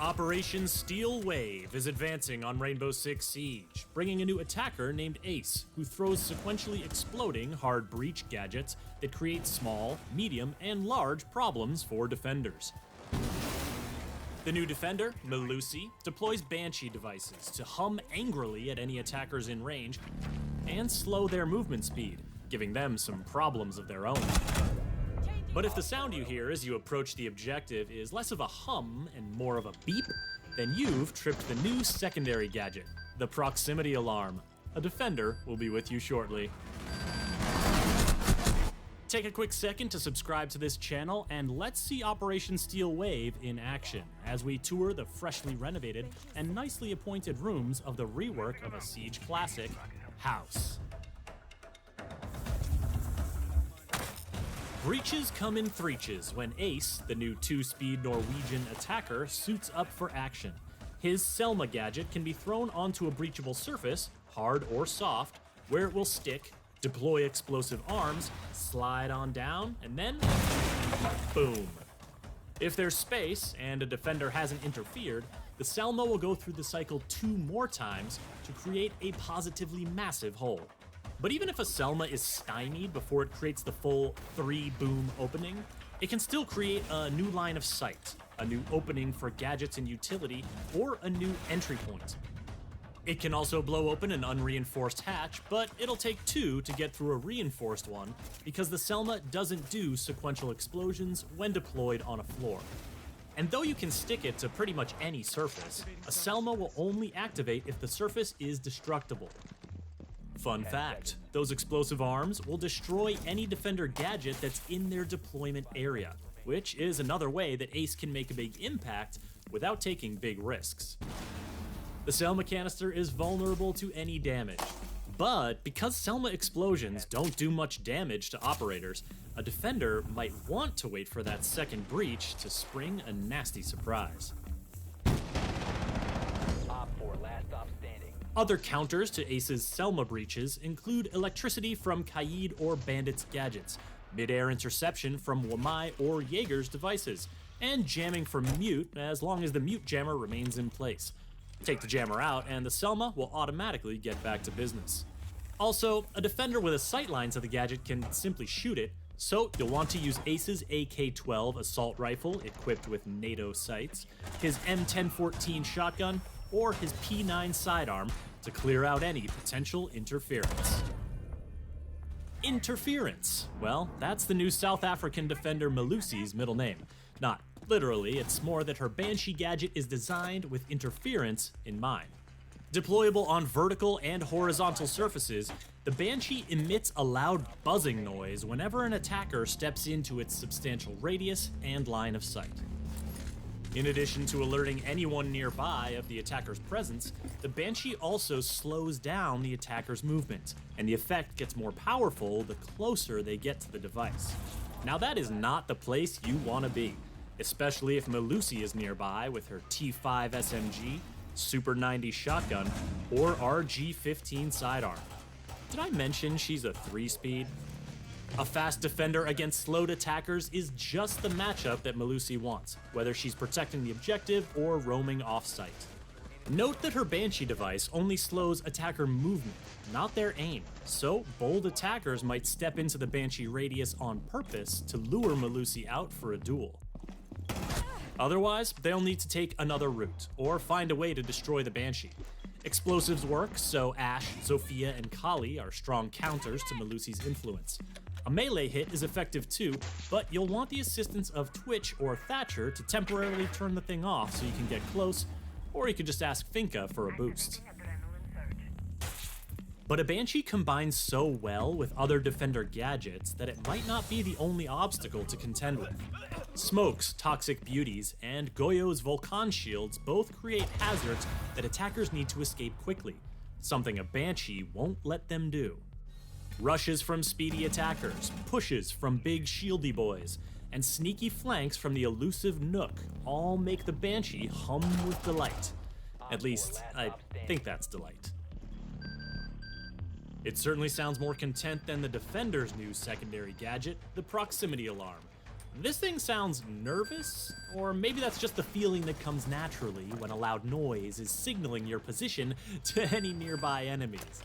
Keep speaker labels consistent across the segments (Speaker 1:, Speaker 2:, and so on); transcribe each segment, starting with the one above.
Speaker 1: Operation Steel Wave is advancing on Rainbow Six Siege, bringing a new attacker named Ace, who throws sequentially exploding hard breach gadgets that create small, medium, and large problems for defenders. The new defender, Melusi, deploys Banshee devices to hum angrily at any attackers in range and slow their movement speed, giving them some problems of their own. But if the sound you hear as you approach the objective is less of a hum and more of a beep, then you've tripped the new secondary gadget, the Proximity Alarm. A defender will be with you shortly. Take a quick second to subscribe to this channel, and let's see Operation Steel Wave in action as we tour the freshly renovated and nicely appointed rooms of the rework of a Siege classic, House. Breaches come in threeches when Ace, the new 2-speed Norwegian attacker, suits up for action. His Selma gadget can be thrown onto a breachable surface, hard or soft, where it will stick, deploy explosive arms, slide on down, and then boom. If there's space and a defender hasn't interfered, the Selma will go through the cycle 2 more times to create a positively massive hole. But even if a Selma is stymied before it creates the full 3-boom opening, it can still create a new line of sight, a new opening for gadgets and utility, or a new entry point. It can also blow open an unreinforced hatch, but it'll take 2 to get through a reinforced one because the Selma doesn't do sequential explosions when deployed on a floor. And though you can stick it to pretty much any surface, a Selma will only activate if the surface is destructible. Fun fact, those explosive arms will destroy any defender gadget that's in their deployment area, which is another way that Ace can make a big impact without taking big risks. The Selma canister is vulnerable to any damage, but because Selma explosions don't do much damage to operators, a defender might want to wait for that second breach to spring a nasty surprise.
Speaker 2: Op 4, last stop standing.
Speaker 1: Other counters to Ace's Selma breaches include electricity from Kaid or Bandit's gadgets, mid-air interception from Wamai or Jaeger's devices, and jamming from Mute as long as the Mute jammer remains in place. Take the jammer out and the Selma will automatically get back to business. Also, a defender with a sightline to the gadget can simply shoot it, so you'll want to use Ace's AK-12 assault rifle equipped with NATO sights, his M1014 shotgun, or his P9 sidearm to clear out any potential interference. Interference. Well, that's the new South African defender Melusi's middle name. Not literally, it's more that her Banshee gadget is designed with interference in mind. Deployable on vertical and horizontal surfaces, the Banshee emits a loud buzzing noise whenever an attacker steps into its substantial radius and line of sight. In addition to alerting anyone nearby of the attacker's presence, the Banshee also slows down the attacker's movement, and the effect gets more powerful the closer they get to the device. Now that is not the place you want to be, especially if Melusi is nearby with her T5 SMG, Super 90 shotgun, or RG-15 sidearm. Did I mention she's a 3-speed? A fast defender against slowed attackers is just the matchup that Melusi wants, whether she's protecting the objective or roaming off-site. Note that her Banshee device only slows attacker movement, not their aim, so bold attackers might step into the Banshee radius on purpose to lure Melusi out for a duel. Otherwise, they'll need to take another route, or find a way to destroy the Banshee. Explosives work, so Ashe, Zofia, and Kali are strong counters to Melusi's influence. A melee hit is effective too, but you'll want the assistance of Twitch or Thatcher to temporarily turn the thing off so you can get close, or you could just ask Finka for a boost. But a Banshee combines so well with other defender gadgets that it might not be the only obstacle to contend with. Smoke's Toxic Beauties and Goyo's Volcan Shields both create hazards that attackers need to escape quickly, something a Banshee won't let them do. Rushes from speedy attackers, pushes from big shieldy boys, and sneaky flanks from the elusive Nook all make the Banshee hum with delight. At least, I think that's delight. It certainly sounds more content than the Defender's new secondary gadget, the Proximity Alarm. This thing sounds nervous, or maybe that's just the feeling that comes naturally when a loud noise is signaling your position to any nearby enemies.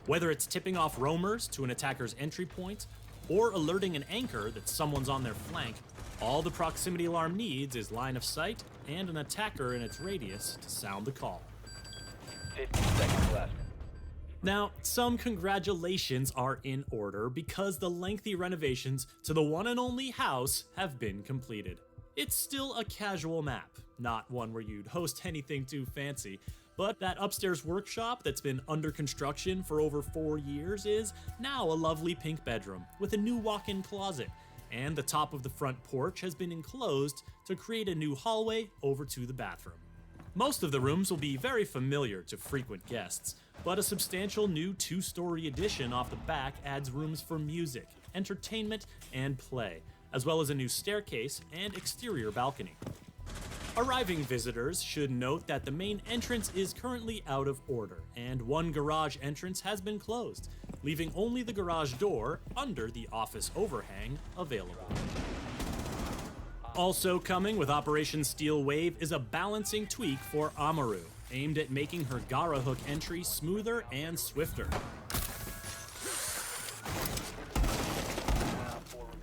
Speaker 1: Whether it's tipping off roamers to an attacker's entry point, or alerting an anchor that someone's on their flank, all the proximity alarm needs is line of sight and an attacker in its radius to sound the call.
Speaker 2: 15 seconds left.
Speaker 1: Now, some congratulations are in order because the lengthy renovations to the one and only house have been completed. It's still a casual map, not one where you'd host anything too fancy, but that upstairs workshop that's been under construction for over 4 years is now a lovely pink bedroom with a new walk-in closet, and the top of the front porch has been enclosed to create a new hallway over to the bathroom. Most of the rooms will be very familiar to frequent guests, but a substantial new 2-story addition off the back adds rooms for music, entertainment, and play, as well as a new staircase and exterior balcony. Arriving visitors should note that the main entrance is currently out of order, and one garage entrance has been closed, leaving only the garage door under the office overhang available. Also coming with Operation Steel Wave is a balancing tweak for Amaru, aimed at making her Gara hook entry smoother and swifter.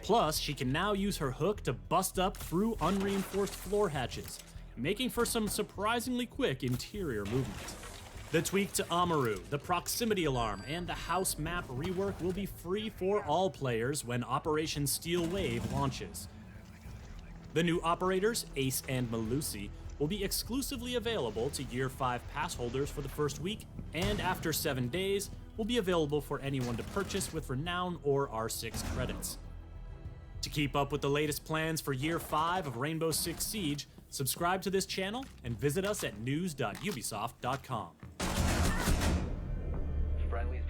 Speaker 1: Plus, she can now use her hook to bust up through unreinforced floor hatches, making for some surprisingly quick interior movement. The tweak to Amaru, the proximity alarm, and the house map rework will be free for all players when Operation Steel Wave launches. The new operators, Ace and Melusi, will be exclusively available to Year 5 pass holders for the first week, and after 7 days, will be available for anyone to purchase with Renown or R6 credits. To keep up with the latest plans for Year 5 of Rainbow Six Siege, subscribe to this channel and visit us at news.ubisoft.com.
Speaker 2: Friendly's